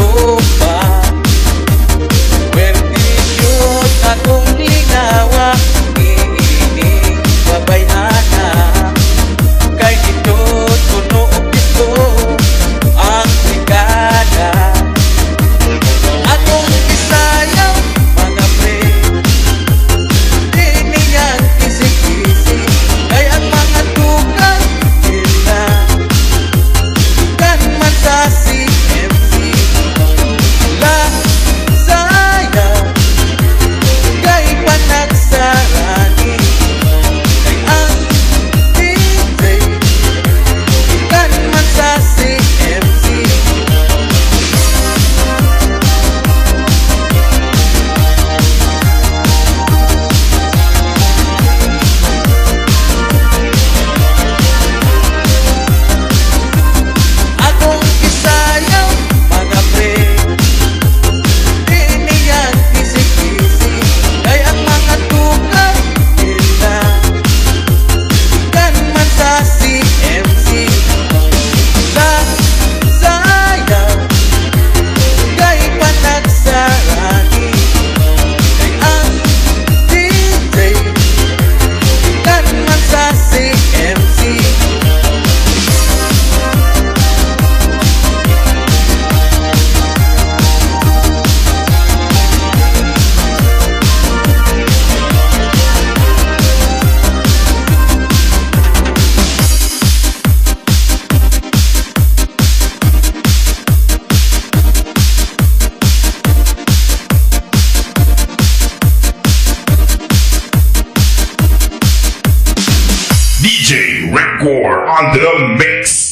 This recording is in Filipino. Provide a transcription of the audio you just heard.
tropa. Pwerte yun akong linawa, iinig babayana. Kay dito tunog ito ang brigada. Atong isayaw mga pre, di niyang kisik-kisik. Kay ang mga tukang sila kan man sa CMC. La sayaw kay panagsarani. Kay ang DJ kan man sa CMC. Akong isayaw mga pre, di niyang kisik-kisik. Kay ang mga tukang sila kan man sa CMC. La sayaw kay panagsarani. Kay ang DJ kan man sa CMC. DJ Record on the mix.